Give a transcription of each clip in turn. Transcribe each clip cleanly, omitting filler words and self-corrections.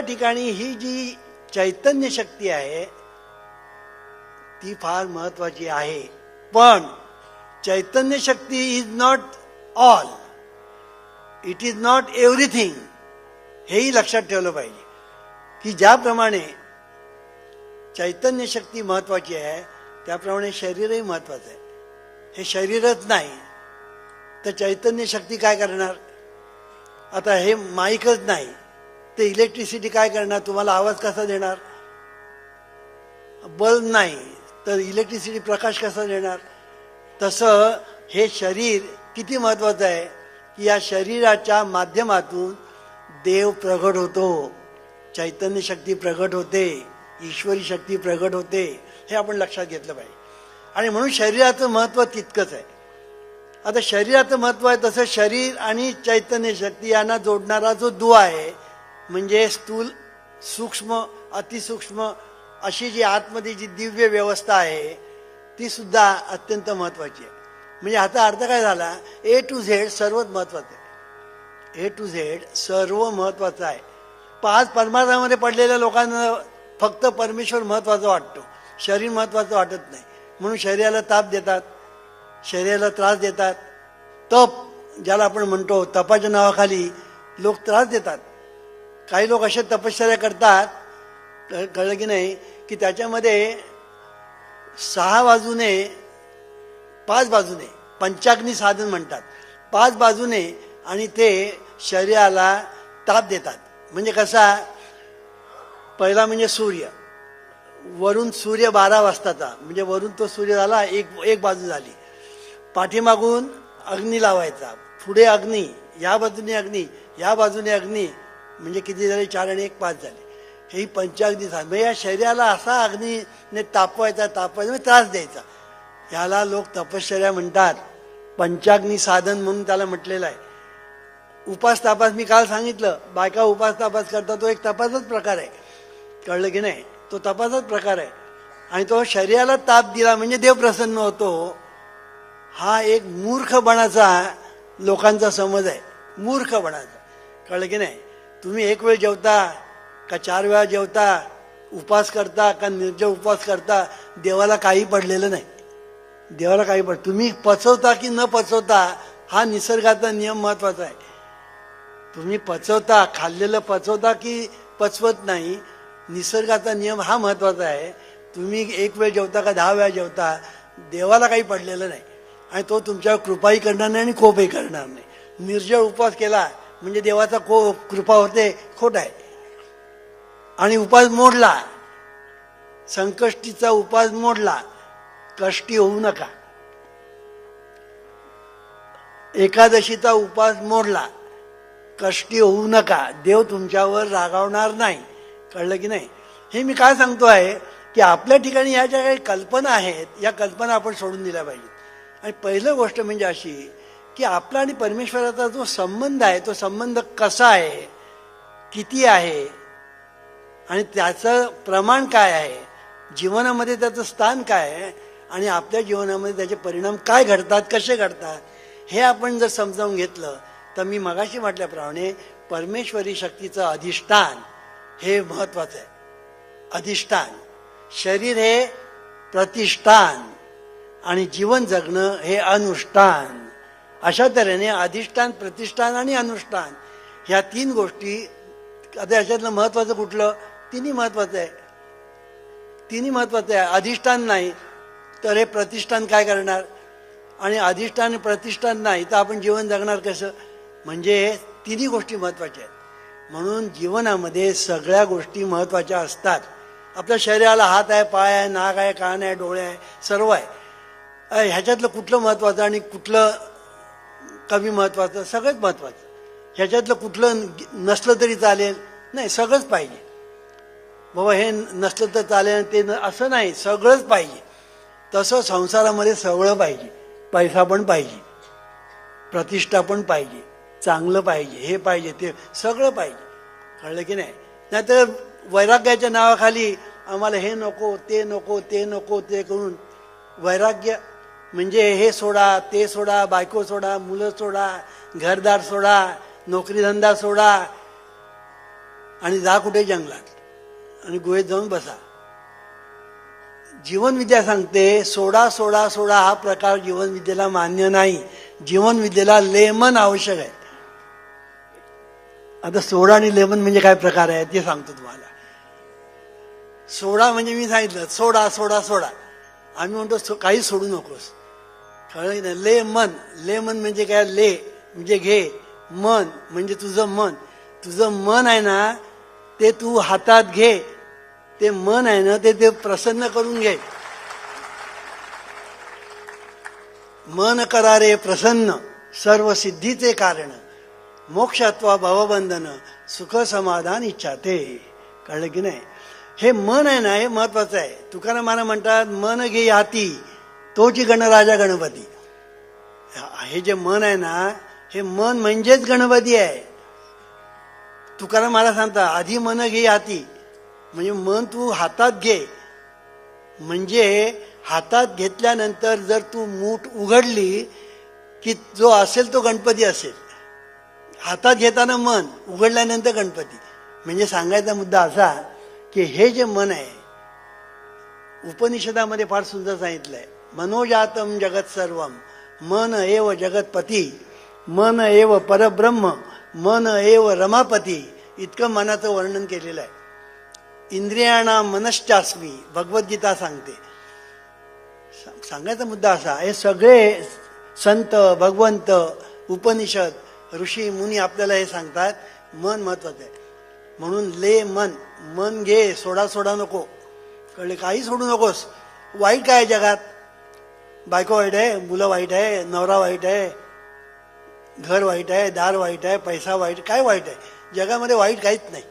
ठिकाणी ही जी चैतन्य शक्ती आहे ती फार महत्वाची आहे. पण चैतन्य शक्ती is not all, it is not everything. हेही लक्षात ठेवलं पाहिजे की ज्याप्रमाणे चैतन्य शक्ती महत्वाची आहे त्याप्रमाणे शरीरही महत्वाचं आहे. हे शरीरच नाही तर चैतन्य शक्ती काय करणार? आता हे माईकच नाही ते इलेक्ट्रिसिटी काय करणार? तुम्हाला आवाज कसा देणार? बल्ब नाही तर इलेक्ट्रिसिटी प्रकाश कसा देणार? तसं हे शरीर किती महत्वाचं आहे की या शरीराच्या माध्यमातून देव प्रगट होतो, चैतन्य शक्ती प्रगट होते, ईश्वरी शक्ती प्रगट होते. हे आपण लक्षात घेतलं पाहिजे. आणि म्हणून शरीराचं महत्त्व तितकंच आहे. आता शरीराचं महत्त्व आहे तसं शरीर आणि चैतन्य शक्ती यांना जोडणारा जो दुवा आहे म्हणजे स्थूल, सूक्ष्म, अतिसूक्ष्म अशी जी आतमध्ये जी दिव्य व्यवस्था आहे ती सुद्धा अत्यंत महत्त्वाची आहे. म्हणजे ह्याचा अर्थ काय झाला? ए टू झेड सर्वच महत्त्वाचं आहे. ए टू झेड सर्व महत्त्वाचं आहे. पाच परमार्थामध्ये पडलेल्या लोकांना फक्त परमेश्वर महत्त्वाचा वाटतो, शरीर महत्त्वाचं वाटत नाही. म्हणून शरीराला ताप देतात, शरीराला त्रास देतात. तप ज्याला आपण म्हणतो, तपाच्या नावाखाली लोक त्रास देतात. काही लोक असे तपश्चर्या करतात, कळलं की नाही, की त्याच्यामध्ये 6 बाजूने 5 बाजूने पंचाग्नी साधन म्हणतात, 5 बाजूने, आणि ते शरीराला ताप देतात. म्हणजे कसा? पहिला म्हणजे सूर्य, वरून सूर्य 12 वाजताचा, म्हणजे वरून तो सूर्य झाला, एक बाजू झाली. पाठीमागून अग्नी लावायचा, पुढे अग्नी, या बाजूने अग्नी, या बाजूने अग्नी, म्हणजे किती झाले? 4 आणि 1 5 झाले. हे पंचाग्नी साधन. म्हणजे या शरीराला असा अग्नीने तापवायचा म्हणजे त्रास द्यायचा. याला लोक तपश्चर्या म्हणतात, पंचाग्नी साधन म्हणून त्याला म्हटलेलं आहे. उपास तापास मी काल सांगितलं, बायका उपास तापास करतात, तो एक तपासच प्रकार आहे. कळलं की नाही? तो तपासच प्रकार आहे. आणि तो शरीराला ताप दिला म्हणजे देव प्रसन्न होतो. हा एक मूर्खपणाचा लोकांचा समज आहे, मूर्खपणाचा. कळलं की नाही? तुम्ही एक वेळ जेवता का 4 वेळा जेवता, उपास करता का निर्जळ उपास करता, देवाला काही पडलेलं नाही. देवाला काही तुम्ही पचवता की न पचवता हा निसर्गाचा नियम महत्वाचा आहे. तुम्ही पचवता, खाल्लेलं पचवता की पचवत नाही, निसर्गाचा नियम हा महत्वाचा आहे. तुम्ही एक वेळ जेवता का 10 वेळा जेवता, देवाला काही पडलेलं नाही. आणि तो तुमच्यावर कृपाही करणार नाही आणि कोपही करणार नाही. निर्जळ उपवास केला म्हणजे देवाचा कृपा होते, खोट आहे. आणि उपास मोडला, संकष्टीचा उपास मोडला, कष्टी होऊ नका. एकादशीचा उपास मोडला, कष्टी होऊ नका. देव तुमच्यावर रागावणार नाही. कळलं की नाही? हे मी काय सांगतो आहे की आपल्या ठिकाणी या ज्या काही कल्पना आहेत, या कल्पना आपण सोडून दिल्या पाहिजेत. आणि पहिलं गोष्ट म्हणजे अशी की आपला आणि परमेश्वराचा जो संबंध आहे तो संबंध कसा आहे, किती आहे, आणि त्याचं प्रमाण काय आहे, जीवनामध्ये त्याचं स्थान काय आहे, आणि आपल्या जीवनामध्ये त्याचे परिणाम काय घडतात, कसे घडतात, हे आपण जर समजावून घेतलं तर मी मगाशी म्हटल्याप्रमाणे परमेश्वरी शक्तीचं अधिष्ठान हे महत्वाचं आहे. अधिष्ठान. शरीर हे प्रतिष्ठान आणि जीवन जगणं हे अनुष्ठान. अशा तऱ्हेने अधिष्ठान, प्रतिष्ठान आणि अनुष्ठान ह्या 3 गोष्टी. आता याच्यातलं महत्वाचं कुठलं? तिन्ही महत्वाचं आहे. तिन्ही महत्वाचं आहे. अधिष्ठान नाही तर हे प्रतिष्ठान काय करणार? आणि अधिष्ठान आणि प्रतिष्ठान नाही तर आपण जीवन जगणार कसं? म्हणजे तिन्ही गोष्टी महत्वाच्या आहेत. म्हणून जीवनामध्ये सगळ्या गोष्टी महत्वाच्या असतात. आपल्या शरीराला हात आहे, पाय आहे, नाक आहे, कान आहे, डोळे आहे, सर्व आहे. ह्याच्यातलं कुठलं महत्वाचं आणि कुठलं कमी महत्वाचं? सगळंच महत्वाचं. ह्याच्यातलं कुठलं नसलं तरी चालेल? नाही, सगळंच पाहिजे. बाबा हे नसलं तर चालेल ते असं नाही, सगळंच पाहिजे. तसं संसारामध्ये सगळं पाहिजे. पैसा पण पाहिजे, प्रतिष्ठा पण पाहिजे, चांगलं पाहिजे, हे पाहिजे, ते सगळं पाहिजे. कळलं की नाही? नाहीतर वैराग्याच्या नावाखाली आम्हाला हे नको, ते नको, ते नको, ते करून वैराग्य म्हणजे हे सोडा, ते सोडा, बायको सोडा, मुलं सोडा, घरदार सोडा, नोकरीधंदा सोडा, आणि जा कुठे जंगलात आणि गुहेत जाऊन बसा. जीवनविद्या सांगते सोडा सोडा सोडा हा प्रकार जीवनविद्येला मान्य नाही. जीवनविद्येला लेमन आवश्यक आहे. आता सोडा आणि लेमन म्हणजे काय प्रकार आहे ते सांगतो तुम्हाला. सोडा म्हणजे मी सांगितलं सोडा सोडा सोडा, आम्ही म्हणतो काही सोडू नकोस, कळलं नाही. लेमन, लेमन म्हणजे काय, ले म्हणजे घे, मन म्हणजे तुझं मन. तुझं मन आहे ना ते तू हातात घे, ते मन आहे ना ते प्रसन्न करून घे. मन करारे प्रसन्न सर्व सिद्धीचे कारण, मोक्ष अथवा भवबंधन सुख समाधान इच्छाते. कळलं की नाही. हे मन आहे ना हे महत्वाचं आहे. तुकारामाला म्हणतात मन घे हाती तोची गणराजा गणपती. हे जे मन आहे ना हे मन म्हणजेच गणपती आहे. तुकाराम मला सांगता आधी मन घे हाती, म्हणजे मन तू हातात घे. म्हणजे हातात घेतल्यानंतर जर तू मूठ उघडली की जो असेल तो गणपती असेल. हातात घेताना मन, उघडल्यानंतर गणपती. म्हणजे सांगायचा मुद्दा असा की हे जे मन आहे उपनिषदामध्ये फार सुंदर सांगितलंय. मनोजातम जगत सर्वम मन एव जगतपती, मन एव परब्रह्म, मन एव रमापती. इतकं मनाचं वर्णन केलेलं आहे. इंद्रियाणा मनश्चास्मी भगवद्गीता सांगते. सांगायचा मुद्दा असा, हे सगळे संत भगवंत उपनिषद ऋषी मुनी आपल्याला हे सांगतात मन महत्वाचं आहे. म्हणून ले मन, मन घे, सोडा सोडा नको. कळले, काही सोडू नकोस. वाईट काय आहे जगात, बायको वाईट आहे, मुलं वाईट आहे, नवरा वाईट आहे, घर वाईट आहे, दार वाईट आहे, पैसा वाईट, काय वाईट आहे जगामध्ये? वाईट काहीच नाही.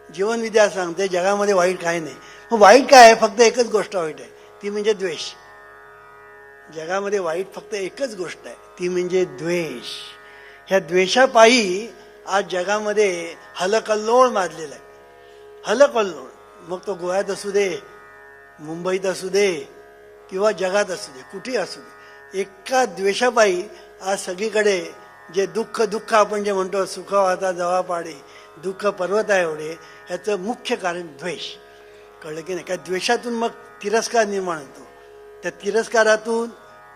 जीवनविद्या सांगते जगामध्ये वाईट काही नाही. मग वाईट काय आहे? फक्त एकच गोष्ट वाईट आहे, ती म्हणजे द्वेष. जगामध्ये वाईट फक्त एकच गोष्ट आहे, ती म्हणजे द्वेष. ह्या द्वेषापायी आज जगामध्ये हलकल्लोळ माजलेला आहे. हलकल्लोळ, मग तो गोव्यात असू दे, मुंबईत असू दे किंवा जगात असू दे, कुठेही असू दे. एका द्वेषापायी आज सगळीकडे जे दुःख दुःख आपण जे म्हणतो, सुख वाहता जवा पाडे दुःख पर्वत आहे एवढे, ह्याचं मुख्य कारण द्वेष. कळलं की नाही. काय द्वेषातून मग तिरस्कार निर्माण होतो. त्या तिरस्कारातून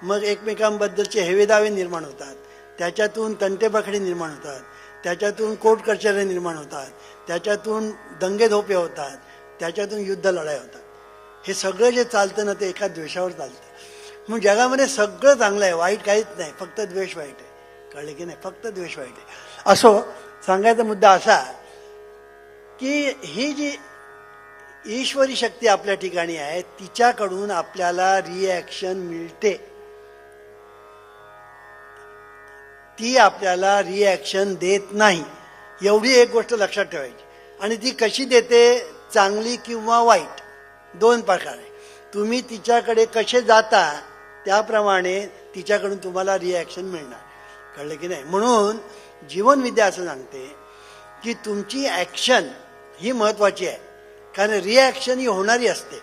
मग एकमेकांबद्दलचे हेवेदावे निर्माण होतात. त्याच्यातून तंटेबखडे निर्माण होतात. त्याच्यातून कोर्ट कचेऱ्या निर्माण होतात. त्याच्यातून दंगेधोपे होतात. त्याच्यातून युद्ध लढाई होतात. हे सगळं जे चालतं ना ते एका द्वेषावर चालतं. मग जगामध्ये सगळं चांगलं आहे, वाईट काहीच नाही, फक्त द्वेष वाईट आहे. कळले की नाही. फक्त द्वेष वाईट आहे. असो, सांगायचा मुद्दा असा की ही जी ईश्वरी शक्ती आपल्या ठिकाणी आहे तिच्याकडून आपल्याला रिॲक्शन मिळते. ती आपल्याला रिॲक्शन देत नाही. एवढी एक गोष्ट लक्षात ठेवायची. आणि ती कशी देते, चांगली किंवा वाईट, दोन प्रकार आहे. तुम्ही तिच्याकडे कसे जाता त्याप्रमाणे तिच्याकडून तुम्हाला रिॲक्शन मिळणार. कळलं की नाही. म्हणून जीवनविद्या असं सांगते की तुमची ॲक्शन ही महत्त्वाची आहे. कारण रिॲक्शन ही होणारी असते,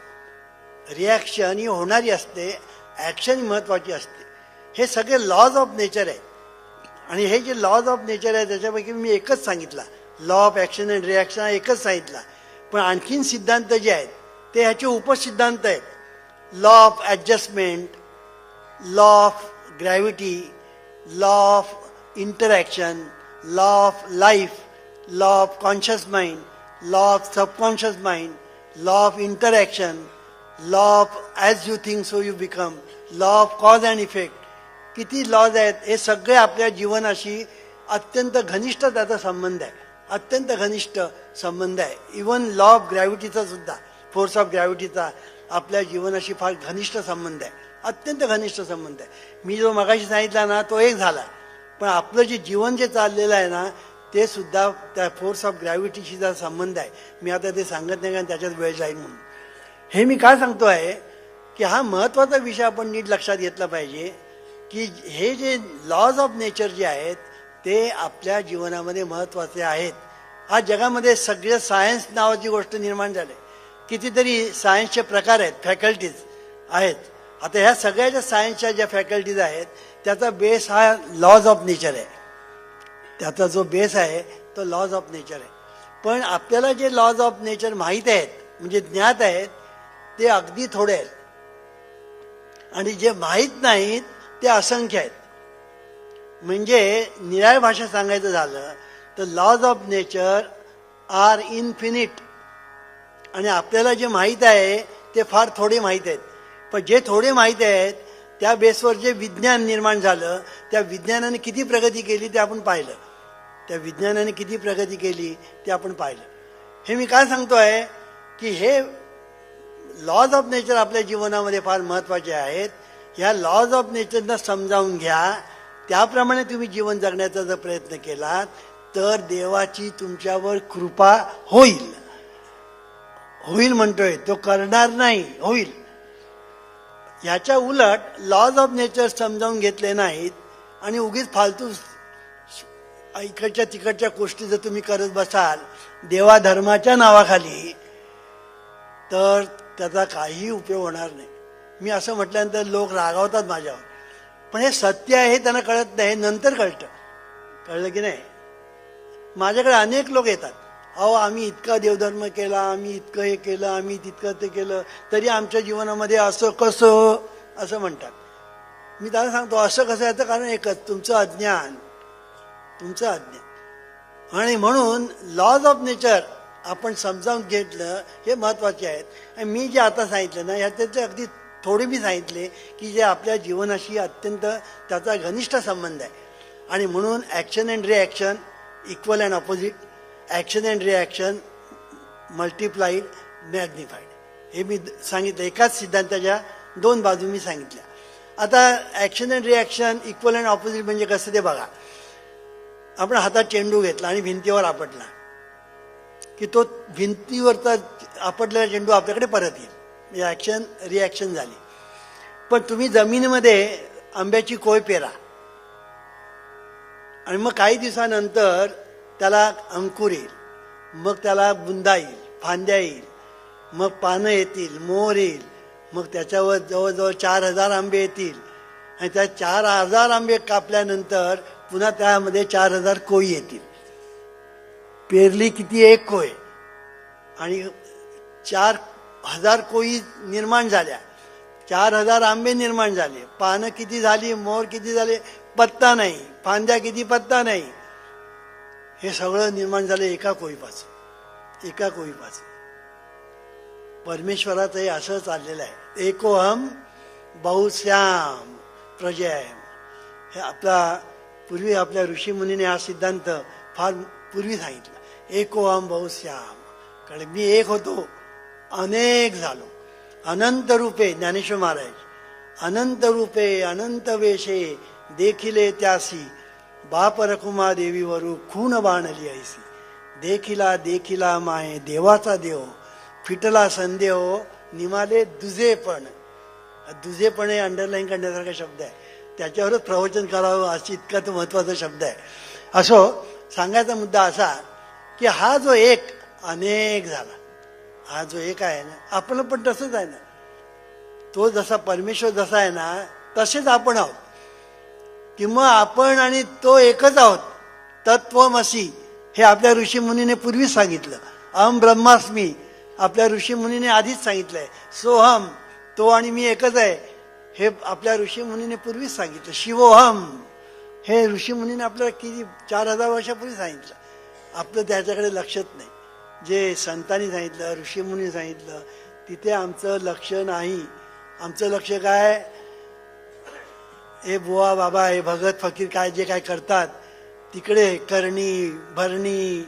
रिॲक्शन ही होणारी असते, ॲक्शन ही महत्त्वाची असते. हे सगळे लॉज ऑफ नेचर आहे. आणि हे जे लॉज ऑफ नेचर आहे त्याच्यापैकी मी एकच सांगितला, law of action and reaction हा एकच सांगितला. पण आणखीन सिद्धांत जे आहेत ते ह्याचे उपसिद्धांत आहेत. Law of adjustment, law of gravity, law of interaction, law of life, law of conscious mind, law of subconscious mind, law of interaction, law of as you think so you become, law of cause and effect. किती lodge आहेत. हे सगळे आपल्या जीवनाशी अत्यंत घनिष्ठ त्याचा संबंध आहे. अत्यंत घनिष्ठ संबंध आहे. इवन लॉ ऑफ ग्रॅव्हिटीचा सुद्धा, फोर्स ऑफ ग्रॅव्हिटीचा आपल्या जीवनाशी फार घनिष्ठ संबंध आहे. अत्यंत घनिष्ठ संबंध आहे. मी जो मगाशी सांगितला ना तो एक झाला, पण आपलं जे जीवन जे चाललेलं आहे ना ते सुद्धा त्या फोर्स ऑफ ग्रॅव्हिटीशी जर संबंध आहे. मी आता ते सांगत नाही कारण त्याच्यात वेळ जाईल म्हणून. हे मी काय सांगतो आहे की हा महत्त्वाचा विषय आपण नीट लक्षात घेतला पाहिजे की हे जे लॉज ऑफ नेचर जे आहेत ते आपल्या जीवनामध्ये महत्त्वाचे आहेत. आज जगामध्ये सगळे सायन्स नावाची गोष्ट निर्माण झाली. कितीतरी सायन्सचे प्रकार आहेत, फॅकल्टीज आहेत. आता ह्या सगळ्या ज्या सायन्सच्या ज्या फॅकल्टीज आहेत त्याचा बेस हा लॉज ऑफ नेचर आहे. त्याचा जो बेस आहे तो लॉज ऑफ नेचर आहे. पण आपल्याला जे लॉज ऑफ नेचर माहीत आहेत, म्हणजे ज्ञात आहेत, ते अगदी थोडे आहेत. आणि जे माहीत नाहीत ते असंख्य आहेत. म्हणजे निराळ भाषा सांगायचं झालं तर laws of nature are infinite. आणि आपल्याला जे माहीत आहे ते फार थोडे माहीत आहेत. पण जे थोडे माहीत आहेत त्या बेसवर जे विज्ञान निर्माण झालं, त्या विज्ञानाने किती प्रगती केली ते आपण पाहिलं. त्या विज्ञानाने किती प्रगती केली ते आपण पाहिलं. हे मी काय सांगतोय की हे लॉज ऑफ नेचर आपल्या जीवनामध्ये फार महत्त्वाचे आहेत. ह्या लॉज ऑफ नेचरना समजावून घ्या. त्याप्रमाणे तुम्ही जीवन जगण्याचा जर प्रयत्न केलात तर देवाची तुमच्यावर कृपा होईल. होईल म्हणतोय, तो करणार नाही, होईल. याच्या उलट लॉज ऑफ नेचर समजावून घेतले नाहीत आणि उगीच फालतू इकडच्या तिकडच्या गोष्टी जर तुम्ही करत बसाल देवा धर्माच्या नावाखाली, तर त्याचा काही उपयोग होणार नाही. मी असं म्हटल्यानंतर लोक रागावतात माझ्यावर, पण हे सत्य आहे हे त्यांना कळत नाही, नंतर कळतं. कळलं की नाही? माझ्याकडे अनेक लोक येतात, अहो आम्ही इतका देवधर्म केला, आम्ही इतकं हे केलं, आम्ही तितकं ते केलं, तरी आमच्या जीवनामध्ये असं कसं असं म्हणतात. मी त्यांना सांगतो असं कसं याचं कारण एकच, तुमचं अज्ञान. तुमचं अज्ञान. आणि म्हणून लॉज ऑफ नेचर आपण समजावून घेतलं हे महत्त्वाचे आहेत. आणि मी जे आता सांगितलं ना ह्याचे अगदी थोडे मी सांगितले की जे आपल्या जीवनाशी अत्यंत त्याचा घनिष्ठ संबंध आहे. आणि म्हणून action and reaction equal and opposite, action and reaction multiplied magnified, हे मी सांगितलं. एकाच सिद्धांताच्या दोन बाजू मी सांगितल्या. आता action and reaction equal and opposite म्हणजे कसं ते बघा. आपण हातात चेंडू घेतला आणि भिंतीवर आपटला की तो भिंतीवरचा आपटलेला चेंडू आपल्याकडे परत येईल. म्हणजे ॲक्शन रिॲक्शन झाली. पण तुम्ही जमिनीमध्ये आंब्याची कोय पेरा आणि मग काही दिवसानंतर त्याला अंकुर येईल, मग त्याला बुंदा येईल, फांद्या येईल, मग पानं येतील, मोहर येईल, मग त्याच्यावर जवळजवळ 4000 आंबे येतील. आणि त्या 4000 आंबे कापल्यानंतर पुन्हा त्यामध्ये 4000 कोई येतील. पेरली किती? एक कोय. आणि 4000 कोई निर्माण झाल्या, 4000 आंबे निर्माण झाले. पानं किती झाली, मोहर किती झाले, पत्ता नाही. फांद्या किती, पत्ता नाही. हे सगळं निर्माण झालं एका कोईपासून, एका कोईपासून. परमेश्वराचं हे असं चाललेलं आहे. एकोहम बहुश्याम प्रजयाम. हे पूर्वी आपल्या ऋषीमुनीने हा सिद्धांत फार पूर्वी सांगितला. एकोहम बहुश्याम. कारण मी एक होतो, अनेक झालो. अनंत रूपे, ज्ञानेश्वर महाराज, अनंत रूपे अनंत वेशे देखिले त्यासी, बाप रखुमा देवीवरू खून बाणली ऐसी. देखिला देखिला माये देवाचा देव, फिटला संदेह निमाले दुजेपण. दुजेपण हे अंडरलाईन करण्यासारखा शब्द आहे, त्याच्यावरच प्रवचन करावं अशी इतका तो महत्त्वाचा शब्द आहे. असो, सांगायचा मुद्दा असा की हा जो एक अनेक झाला, हा जो एक आहे ना, आपलं पण तसंच आहे ना. तो जसा परमेश्वर जसा आहे ना तसेच आपण आहोत. किंवा आपण आणि तो एकच आहोत. तत्वमसी हे आपल्या ऋषीमुनीने पूर्वीच सांगितलं. अहम ब्रह्मास्मी आपल्या ऋषीमुनीने आधीच सांगितलंय. सोहम, तो आणि मी एकच आहे, हे आपल्या ऋषीमुनीने पूर्वीच सांगितलं. शिवोहम हे ऋषीमुनीने आपल्याला किती 4000 वर्षापूर्वी सांगितलं. आपलं त्याच्याकडे लक्षच नाही. जे संतांनी सांगितलं, ऋषीमुनी सांगितलं, तिथे आमचं लक्ष नाही. आमचं लक्ष काय, हे बुवा बाबा, हे भगत फकीर काय जे काय करतात तिकडे करणी भरणी,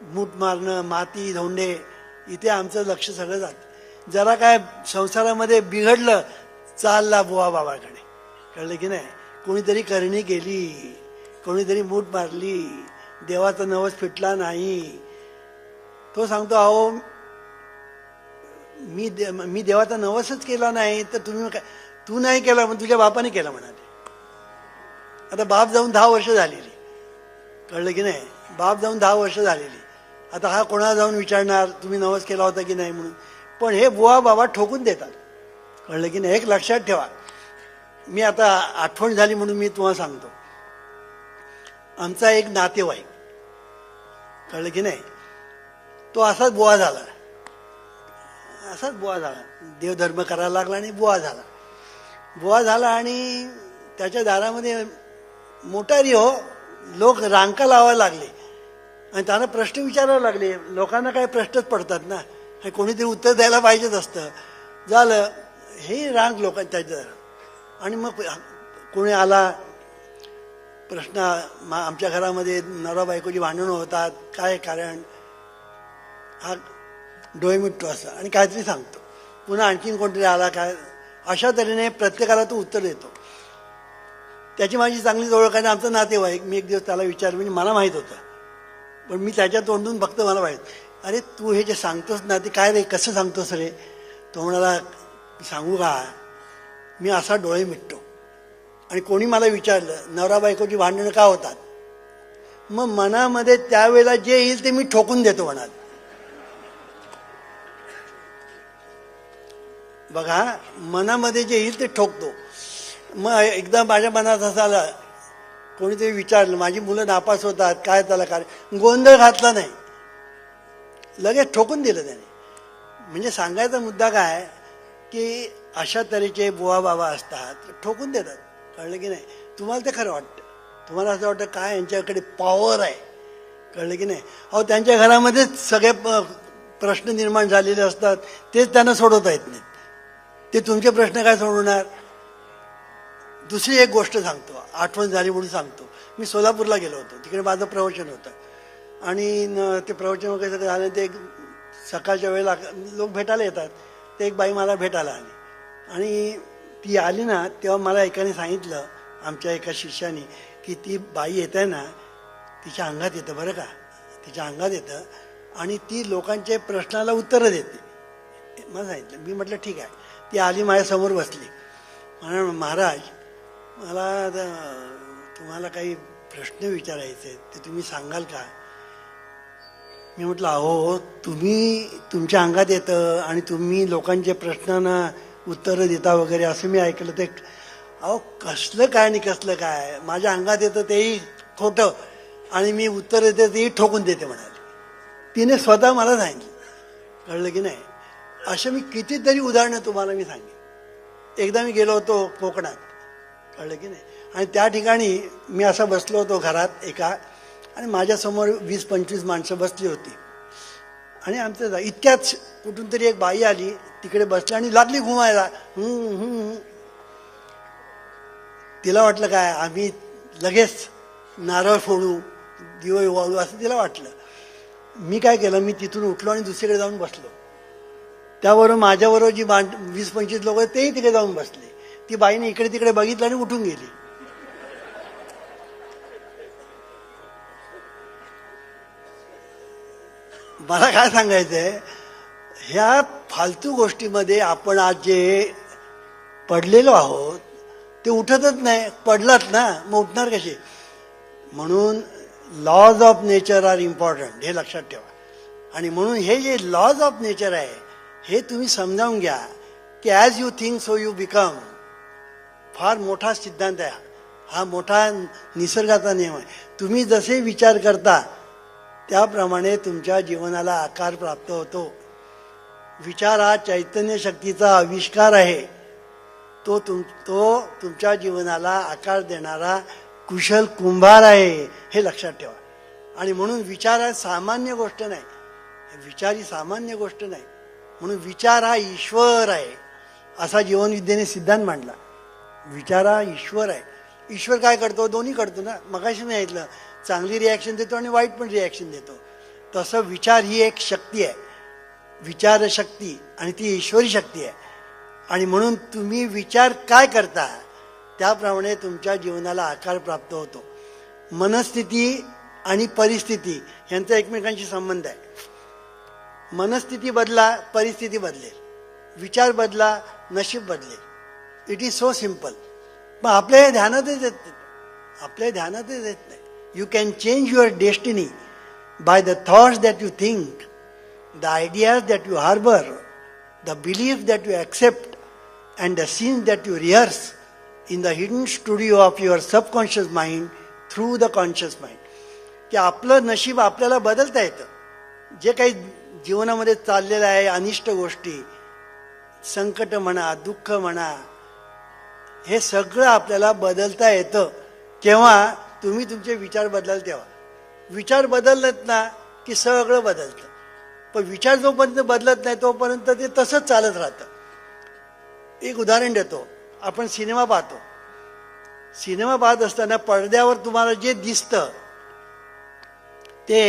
मूठ मारणं, माती धोंडे, इथे आमचं लक्ष सगळं जातं. जरा काय संसारामध्ये बिघडलं, चालला बुवा बाबाकडे. कळलं की नाही? कोणीतरी करणी केली, कोणीतरी मूठ मारली, देवाचा नवस फिटला नाही. तो सांगतो, अहो मी देवाचा नवसच केला नाही, तर तुम्ही काय, तू नाही केला पण तुझ्या बापाने केला म्हणाले. आता बाप जाऊन 10 वर्ष झालेली. कळलं की नाही? बाप जाऊन 10 वर्ष झालेली. आता हा कोणाला जाऊन विचारणार तुम्ही नवस केला होता की नाही म्हणून. पण हे बुवा बाबा ठोकून देतात. कळलं की नाही? एक लक्षात ठेवा. मी आता आठवण झाली म्हणून मी तुम्हाला सांगतो. आमचा एक नातेवाईक, कळलं की नाही. तो असाच बुवा झाला, असाच बुवा झाला, देवधर्म करायला लागला आणि बुवा झाला. आणि त्याच्या दारामध्ये मोटारी हो लोक रांका लावायला लागले आणि त्यांना प्रश्न विचारायला लागले. लोकांना काय प्रश्नच पडतात ना, कोणीतरी उत्तर द्यायला पाहिजेच असतं. झालं हे रांग लोकांच्या त्याच्या. आणि मग कोणी आला प्रश्न, आमच्या घरामध्ये नवरा बायकोची भांडणं होतात, काय कारण, हा डोळे मिटतो असं आणि काहीतरी सांगतो. पुन्हा आणखीन कोणतरी आला काय, अशा तऱ्हेने प्रत्येकाला तो उत्तर देतो. त्याची माझी चांगलीच ओळख आहे. आमचं नातेवाईक, मी एक दिवस त्याला विचारलं, म्हणजे मला माहीत होतं, पण मी त्याच्या तोंडून फक्त मला माहीत, अरे तू हे जे सांगतोस ना ते काय रे, कसं सांगतोस रे. तो म्हणाला, सांगू का, मी असा डोळे मिटतो आणि कोणी मला विचारलं नवरा बायकोची भांडणं का होतात, मग मनामध्ये त्यावेळेला जे येईल ते मी ठोकून देतो म्हणाल. बघा, मनामध्ये जे येईल ते ठोकतो. मग एकदा माझ्या मनात असं आलं, कोणीतरी विचारलं माझी मुलं नापास होतात काय, त्याला काय, गोंधळ घातला नाही, लगेच ठोकून दिलं त्याने. म्हणजे सांगायचा मुद्दा काय की अशा तऱ्हेचे बुवा बाबा असतात, ठोकून देतात. कळलं की नाही. तुम्हाला ते खरं वाटतं, तुम्हाला असं वाटतं काय यांच्याकडे पॉवर आहे. कळलं की नाही. अहो त्यांच्या घरामध्येच सगळे प्रश्न निर्माण झालेले असतात, तेच त्यांना सोडवता येत नाहीत. ते तुमचे प्रश्न काय सोडवणार. दुसरी एक गोष्ट सांगतो, आठवण झाली म्हणून सांगतो. मी सोलापूरला गेलो होतो, तिकडे माझं प्रवचन होतं आणि ते प्रवचन वगैरे सगळं झालं. ते सकाळच्या वेळेला लोक भेटायला येतात. ते एक बाई मला भेटायला आली आणि ती आली ना, तेव्हा मला एकाने सांगितलं, आमच्या एका शिष्याने, की ती बाई येत आहे ना, तिच्या अंगात येतं बरं का, तिच्या अंगात येतं आणि ती लोकांच्या प्रश्नाला उत्तरं देते. मला सांगितलं. मी म्हटलं ठीक आहे. ती आली माझ्यासमोर बसली. म्हणा, महाराज मला तुम्हाला काही प्रश्न विचारायचे आहेत, ते तुम्ही सांगाल का. मी म्हटलं अहो तुम्ही, तुमच्या अंगात येतं आणि तुम्ही लोकांच्या प्रश्नांना उत्तरं देता वगैरे असं मी ऐकलं. ते अहो कसलं काय आणि कसलं काय, माझ्या अंगात येतं तेही खोटं आणि मी उत्तर देते तेही ठोकून देते म्हणाले. तिने स्वतः मला सांगितलं. कळलं की नाही. अशा मी कितीतरी उदाहरणं तुम्हाला मी सांगेन. एकदा मी गेलो होतो कोकणात. कळलं की नाही. आणि त्या ठिकाणी मी असा बसलो होतो घरात एका, आणि माझ्यासमोर 20-25 माणसं बसली होती. आणि आमचं इतक्याच कुठून तरी एक बाई आली, तिकडे बसली आणि लागली घुमायला. तिला वाटलं काय आम्ही लगेच नारळ फोडू, दिवे वाळू असं तिला वाटलं. मी काय केलं, मी तिथून उठलो आणि दुसरीकडे जाऊन बसलो. त्याबरोबर माझ्याबरोबर जी 20-25 लोक तेही तिकडे जाऊन बसले. ती बाईने इकडे तिकडे बघितलं आणि उठून गेली. मला काय सांगायचंय, ह्या फालतू गोष्टीमध्ये आपण आज जे पडलेलो आहोत ते उठतच नाही. पडलात ना मग उठणार कसे. म्हणून laws of nature are important, हे लक्षात ठेवा. आणि म्हणून हे जे लॉज ऑफ नेचर आहे हे तुम्ही समजावून घ्या की as you think so you become. फार मोठा सिद्धांत आहे हा, मोठा निसर्गाचा नियम आहे. तुम्ही जसे विचार करता त्याप्रमाणे तुमच्या जीवनाला आकार प्राप्त होतो. विचार हा चैतन्य शक्तीचा आविष्कार आहे. तो तुमच्या जीवनाला आकार देणारा कुशल कुंभार आहे, हे लक्षात ठेवा. आणि म्हणून विचार हा सामान्य गोष्ट नाही, विचार ही सामान्य गोष्ट नाही. म्हणून विचार हा ईश्वर आहे असा जीवनविद्येने सिद्धांत मांडला. विचार हा ईश्वर आहे. ईश्वर काय करतो, दोन्ही करतो ना. मगाशी मी ऐकलं, चांगली रिॲक्शन देतो आणि वाईट पण रिॲक्शन देतो. तसं विचार ही एक शक्ती आहे, विचारशक्ती, आणि ती ईश्वरी शक्ती आहे. आणि म्हणून तुम्ही विचार काय करता त्याप्रमाणे तुमच्या जीवनाला आकार प्राप्त होतो. मनस्थिती आणि परिस्थिती यांचा एकमेकांशी संबंध आहे. मनस्थिती बदला, परिस्थिती बदलेल. विचार बदला, नशीब बदलेल. It is so simple. पण आपल्या ध्यानातच येत नाही, आपल्या ध्यानातच येत नाही. You can change your destiny by the thoughts that you think, the ideas that you harbor, the beliefs that you accept, and the scenes that you rehearse in the hidden studio of your subconscious mind through the conscious mind. की आपलं नशीब आपल्याला बदलता येतं. जे काही जीवनामध्ये चाललेलं आहे, अनिष्ट गोष्टी, संकट म्हणा, दुःख म्हणा, हे सगळं आपल्याला बदलता येतं. केव्हा तुम्ही तुमचे विचार बदलाल तेव्हा. विचार बदलत ना की सगळं बदलतं. पण विचार जोपर्यंत बदलत नाही तोपर्यंत ते तसंच चालत राहतं. एक उदाहरण देतो. आपण सिनेमा पाहतो. सिनेमा पाहत असताना पडद्यावर तुम्हाला जे दिसतं ते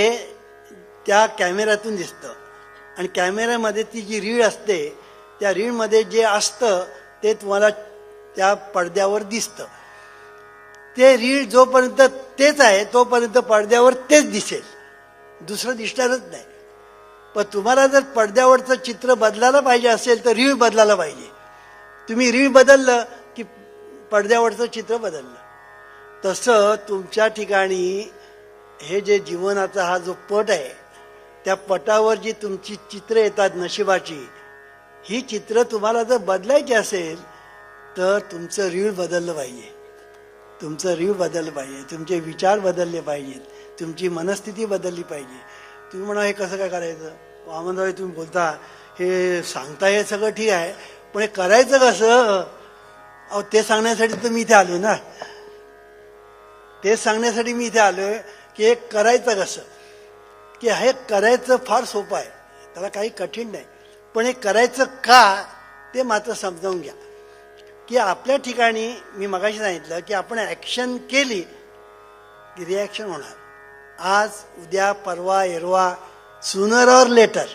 त्या कॅमेऱ्यातून दिसतं. आणि कॅमेऱ्यामध्ये ती जी रीळ असते, त्या रीळमध्ये जे असतं ते तुम्हाला त्या पडद्यावर दिसतं. ते रीळ जोपर्यंत तेच आहे तोपर्यंत पडद्यावर तेच दिसेल, दुसरं दिसणारच नाही. पण तुम्हाला जर पडद्यावरचं चित्र बदलायला पाहिजे असेल तर रीळ बदलायला पाहिजे. तुम्ही रीळ बदललं की पडद्यावरचं चित्र बदललं. तसं तुमच्या ठिकाणी हे जे जीवनाचा हा जो पट आहे, त्या पटावर जी तुमची चित्र येतात नशिबाची, ही चित्र तुम्हाला जर बदलायची असेल तर तुमचं रीळ बदललं पाहिजे. तुमचं रीळ बदललं पाहिजे, तुमचे विचार बदलले पाहिजेत, तुमची मनस्थिती बदलली पाहिजे. तुम्ही म्हणा हे कसं काय करायचं? वामनराव तुम्ही बोलता हे सांगता हे सगळं ठीक आहे, पण हे करायचं कसं? अहो ते सांगण्यासाठी तर मी इथे आलो ना. ते सांगण्यासाठी मी इथे आलोय की हे करायचं कसं. की हे करायचं फार सोपं आहे, त्याला काही कठीण नाही. पण हे करायचं का ते मात्र समजावून घ्या. की आपल्या ठिकाणी मी मगाशी सांगितलं की आपण ॲक्शन केली की रिॲक्शन होणार. आज, उद्या, परवा, एरवा, सूनर ऑर लेटर.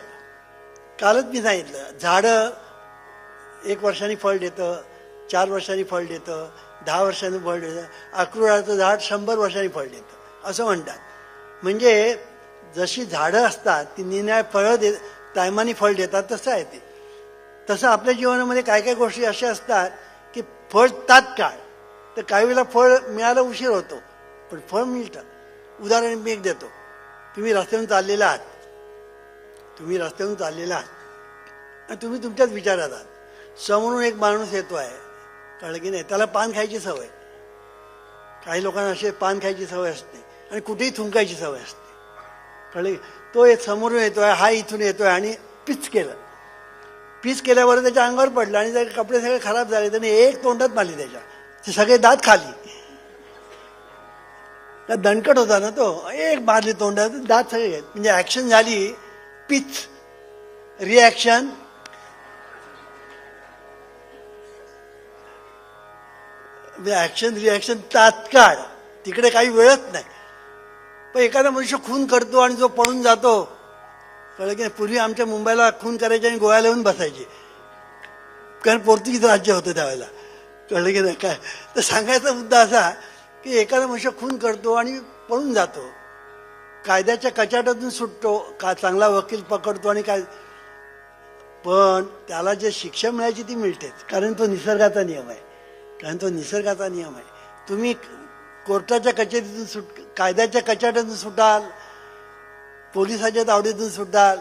कालच मी सांगितलं झाडं 1 वर्षांनी फळ देतं, 4 वर्षांनी फळ देतं, 10 वर्षांनी फळ देतं. अक्रोडाचं झाड 100 वर्षांनी फळ देतं असं म्हणतात. म्हणजे जशी झाडं असतात ती निराळी फळं टायमाने फळ देतात तसं आहे ते. तसं आपल्या जीवनामध्ये काय काय गोष्टी अशा असतात की फळ तात्काळ, तर काही वेळेला फळ मिळायला उशीर होतो पण फळ मिळतं. उदाहरण मी एक देतो. तुम्ही रस्त्यावरून चाललेला आहात, आणि तुम्ही तुमच्याच विचारात आहात. समोरून एक माणूस येतो आहे, कळलं की नाही, त्याला पान खायची सवय. काही लोकांना असे पान खायची सवय असते आणि कुठेही थुंकायची सवय असते, कळलं. तो एक समोरून येतोय, हा इथून येतोय आणि पीच केल्यावर त्याच्या अंगावर पडलं आणि त्याचे कपडे सगळे खराब झाले. त्याने एक तोंडात मारली त्याच्या, ते सगळे दात खाली. दणकट होता ना तो, एक मारली तोंडात, दात सगळे. म्हणजे ऍक्शन झाली पीच, रिॲक्शन ऍक्शन रिॲक्शन तात्काळ, तिकडे काही वेळच नाही. पण एखादा मनुष्य खून करतो आणि जो पळून जातो, कळलं की नाही. पूर्वी आमच्या मुंबईला खून करायचे आणि गोव्याला येऊन बसायचे, कारण पोर्तुगीज राज्य होतं त्यावेळेला, कळलं की नाही. काय तर सांगायचा मुद्दा असा की एखादा मनुष्य खून करतो आणि पळून जातो, कायद्याच्या कचाट्यातून सुटतो, का चांगला वकील पकडतो आणि काय, पण त्याला जे शिक्षा मिळायची ती मिळतेच, कारण तो निसर्गाचा नियम आहे. तुम्ही कोर्टाच्या कचेरीतून कायद्याच्या कचाट्यातून सुटाल, पोलिसाच्या तावडीतून सुटाल,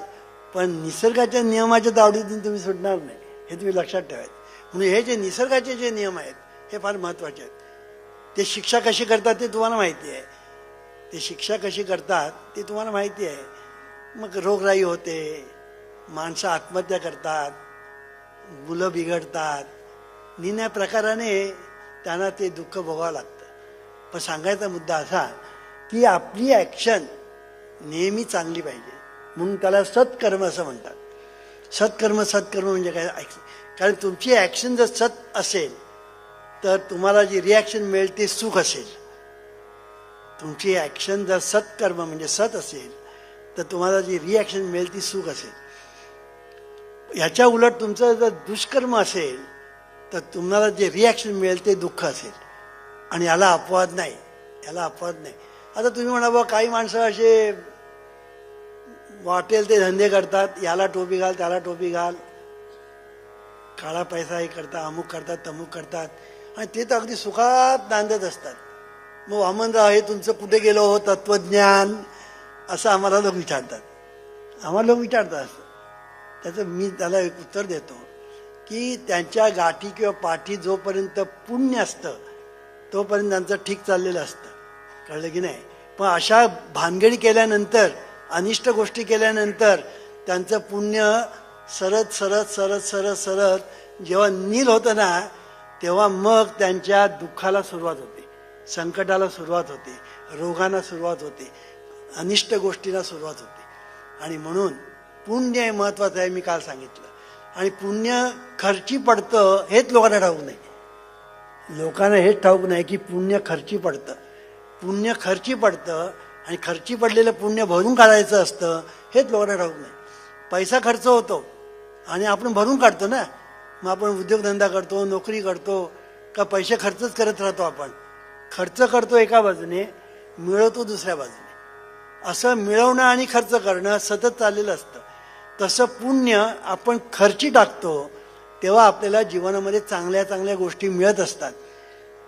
पण निसर्गाच्या नियमाच्या तावडीतून तुम्ही सुटणार नाही. हे तुम्ही लक्षात ठेवायचं. म्हणजे हे जे निसर्गाचे जे नियम आहेत हे फार महत्त्वाचे आहेत. ते शिक्षा कशी करतात ते तुम्हाला माहिती आहे. मग रोगराई होते, माणसं आत्महत्या करतात, मुलं बिघडतात, निन्या प्रकाराने त्यांना ते दुःख भोगावं लागतं. पण सांगायचा मुद्दा असा की आपली ॲक्शन नेहमी चांगली पाहिजे, म्हणून त्याला सत्कर्म असं म्हणतात. सत्कर्म म्हणजे काय? कारण तुमची ॲक्शन जर सत असेल तर तुम्हाला जी रिॲक्शन मिळेल ते सुख असेल. तुमची ॲक्शन जर सत्कर्म म्हणजे सत असेल तर तुम्हाला जी रिॲक्शन मिळेल ती सुख असेल. ह्याच्या उलट तुमचं जर दुष्कर्म असेल तर तुम्हाला जे रिॲक्शन मिळेल ते दुःख असेल. आणि याला अपवाद नाही. आता तुम्ही म्हणा बा काही माणसं असे वाटेल ते धंदे करतात, याला टोपी घाल त्याला टोपी घाल, काळा पैसा हे करतात, अमुक करतात तमुक करतात, आणि ते तर अगदी सुखात नांदत असतात. मग वामनराव हे तुमचं कुठे गेलो हो तत्वज्ञान, असं आम्हाला लोक विचारतात. असं त्याचं मी त्याला एक उत्तर देतो की त्यांच्या गाठी किंवा पाठी जोपर्यंत पुण्य असतं तोपर्यंत त्यांचं ठीक चाललेलं असतं, कळलं की नाही. पण अशा भानगडी केल्यानंतर, अनिष्ट गोष्टी केल्यानंतर त्यांचं पुण्य सरत सरत सरत सरत सरत जेव्हा नील होतं ना, तेव्हा मग त्यांच्या दुःखाला सुरुवात होते, संकटाला सुरुवात होते, रोगांना सुरुवात होते, अनिष्ट गोष्टीला सुरुवात होते. आणि म्हणून पुण्य हे महत्त्वाचं आहे, मी काल सांगितलं. आणि पुण्य खर्ची पडतं हेच लोकांना ठाऊक नाही. लोकांना हेच ठाऊक नाही की पुण्य खर्ची पडतं. पुण्य खर्ची पडतं आणि खर्ची पडलेलं पुण्य भरून काढायचं असतं हेच लोकांना ठाऊक नाही. पैसा खर्च होतो आणि आपण भरून काढतो ना. मग आपण उद्योगधंदा करतो, नोकरी करतो का पैसे खर्चच करत राहतो. आपण खर्च करतो एका बाजूने, मिळवतो दुसऱ्या बाजूने. असं मिळवणं आणि खर्च करणं सतत चाललेलं असतं. तसं पुण्य आपण खर्ची टाकतो तेव्हा आपल्याला जीवनामध्ये चांगल्या चांगल्या गोष्टी मिळत असतात.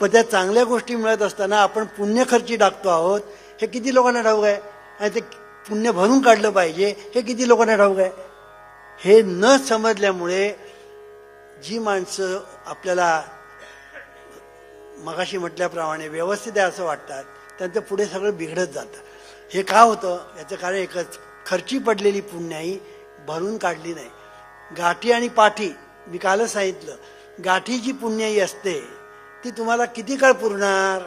पण त्या चांगल्या गोष्टी मिळत असताना आपण पुण्य खर्ची टाकतो आहोत हे किती लोकांना ठाऊक आहे. आणि ते पुण्य भरून काढलं पाहिजे हे किती लोकांना ठाऊक आहे. हे न समजल्यामुळे जी माणसं आपल्याला मगाशी म्हटल्याप्रमाणे व्यवस्थित आहे असं वाटतात, त्यांचं पुढे सगळं बिघडत जातं. हे का होतं? याचं कारण एकच, खर्ची पडलेली पुण्याई भरून काढली नाही. गाठी आणि पाठी, मी कालच सांगितलं, गाठी जी पुण्याई असते ती तुम्हाला किती काळ पुरणार.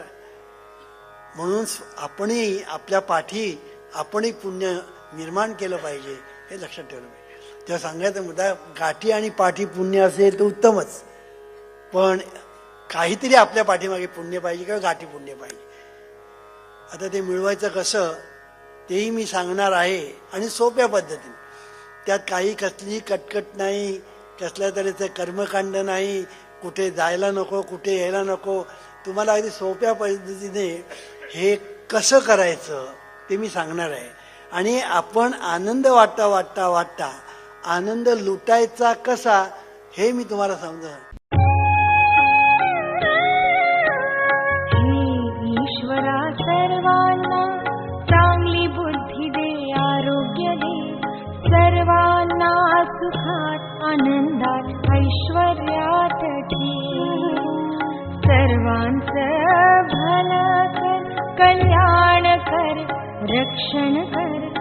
म्हणून आपणही आपल्या पाठी आपणही पुण्य निर्माण केलं पाहिजे हे लक्षात ठेवलं पाहिजे. तेव्हा सांगायचा मुद्दा, गाठी आणि पाठी पुण्य असेल तर उत्तमच, पण काहीतरी आपल्या पाठीमागे पुण्य पाहिजे किंवा गाठी पुण्य पाहिजे. आता ते मिळवायचं कसं तेही मी सांगणार आहे आणि सोप्या पद्धतीने. त्यात काही कसली कटकट नाही, कसल्या तऱ्हेचं कर्मकांड नाही, कुठे जायला नको, कुठे यायला नको. तुम्हाला अगदी सोप्या पद्धतीने हे कसं करायचं ते मी सांगणार आहे. आणि आपण आनंद वाटता वाटता वाटता आनंद लुटायचा कसा हे मी तुम्हाला समजवणार. ईश्वरा सर्वांना चांगली बुद्धी दे, आरोग्य दे, सर्वांना सुखात आनंदात ऐश्वर्यात ठेव. सर्वांचं भलं कर, कल्याण कर, रक्षण कर.